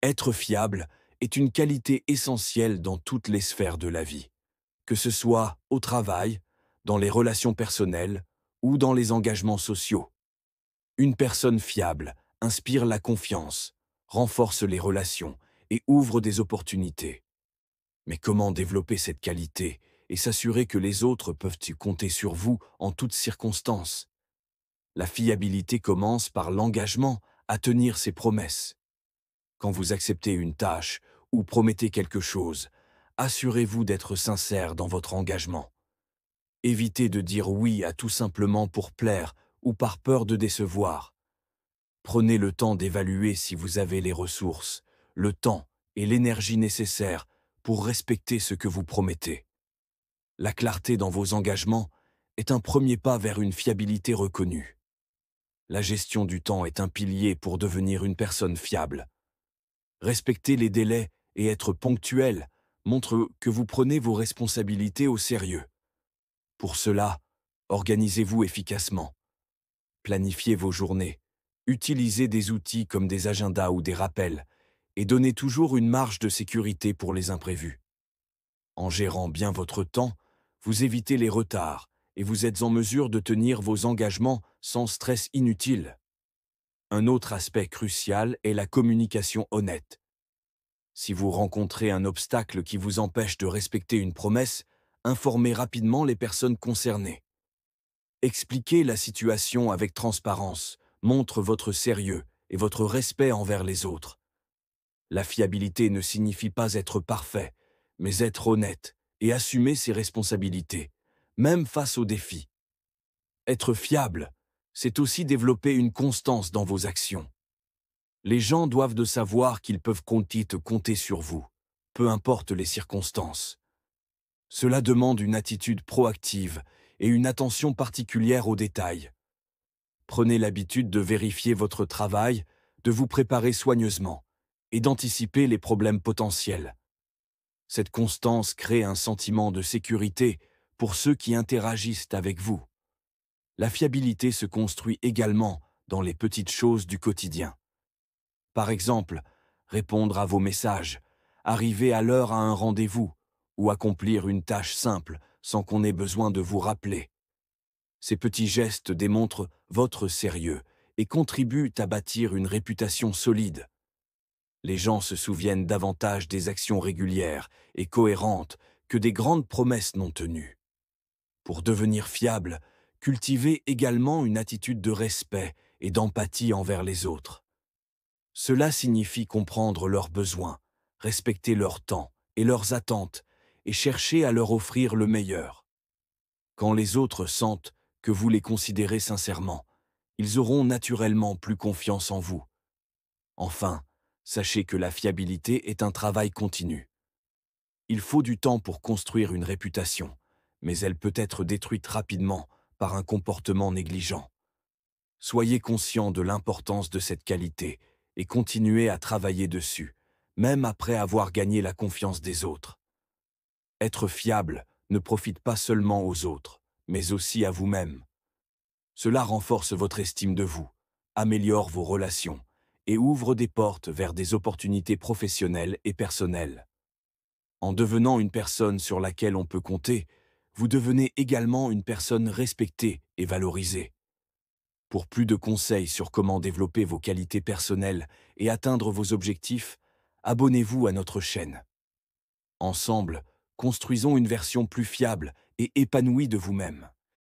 Être fiable est une qualité essentielle dans toutes les sphères de la vie, que ce soit au travail, dans les relations personnelles ou dans les engagements sociaux. Une personne fiable inspire la confiance, renforce les relations et ouvre des opportunités. Mais comment développer cette qualité et s'assurer que les autres peuvent compter sur vous en toutes circonstances? La fiabilité commence par l'engagement à tenir ses promesses. Quand vous acceptez une tâche ou promettez quelque chose, assurez-vous d'être sincère dans votre engagement. Évitez de dire oui à tout simplement pour plaire ou par peur de décevoir. Prenez le temps d'évaluer si vous avez les ressources, le temps et l'énergie nécessaires pour respecter ce que vous promettez. La clarté dans vos engagements est un premier pas vers une fiabilité reconnue. La gestion du temps est un pilier pour devenir une personne fiable. Respecter les délais et être ponctuel montre que vous prenez vos responsabilités au sérieux. Pour cela, organisez-vous efficacement. Planifiez vos journées. Utilisez des outils comme des agendas ou des rappels et donnez toujours une marge de sécurité pour les imprévus. En gérant bien votre temps, vous évitez les retards et vous êtes en mesure de tenir vos engagements sans stress inutile. Un autre aspect crucial est la communication honnête. Si vous rencontrez un obstacle qui vous empêche de respecter une promesse, informez rapidement les personnes concernées. Expliquez la situation avec transparence, montre votre sérieux et votre respect envers les autres. La fiabilité ne signifie pas être parfait, mais être honnête et assumer ses responsabilités, même face aux défis. Être fiable, c'est aussi développer une constance dans vos actions. Les gens doivent de savoir qu'ils peuvent compter sur vous, peu importe les circonstances. Cela demande une attitude proactive et une attention particulière aux détails. Prenez l'habitude de vérifier votre travail, de vous préparer soigneusement et d'anticiper les problèmes potentiels. Cette constance crée un sentiment de sécurité pour ceux qui interagissent avec vous. La fiabilité se construit également dans les petites choses du quotidien. Par exemple, répondre à vos messages, arriver à l'heure à un rendez-vous ou accomplir une tâche simple sans qu'on ait besoin de vous rappeler. Ces petits gestes démontrent votre sérieux et contribuent à bâtir une réputation solide. Les gens se souviennent davantage des actions régulières et cohérentes que des grandes promesses non tenues. Pour devenir fiable, cultivez également une attitude de respect et d'empathie envers les autres. Cela signifie comprendre leurs besoins, respecter leur temps et leurs attentes et chercher à leur offrir le meilleur. Quand les autres sentent que vous les considérez sincèrement, ils auront naturellement plus confiance en vous. Enfin, sachez que la fiabilité est un travail continu. Il faut du temps pour construire une réputation, mais elle peut être détruite rapidement par un comportement négligent. Soyez conscient de l'importance de cette qualité et continuez à travailler dessus, même après avoir gagné la confiance des autres. Être fiable ne profite pas seulement aux autres, mais aussi à vous-même. Cela renforce votre estime de vous, améliore vos relations et ouvre des portes vers des opportunités professionnelles et personnelles. En devenant une personne sur laquelle on peut compter, vous devenez également une personne respectée et valorisée. Pour plus de conseils sur comment développer vos qualités personnelles et atteindre vos objectifs, abonnez-vous à notre chaîne. Ensemble, construisons une version plus fiable et épanouie de vous-même.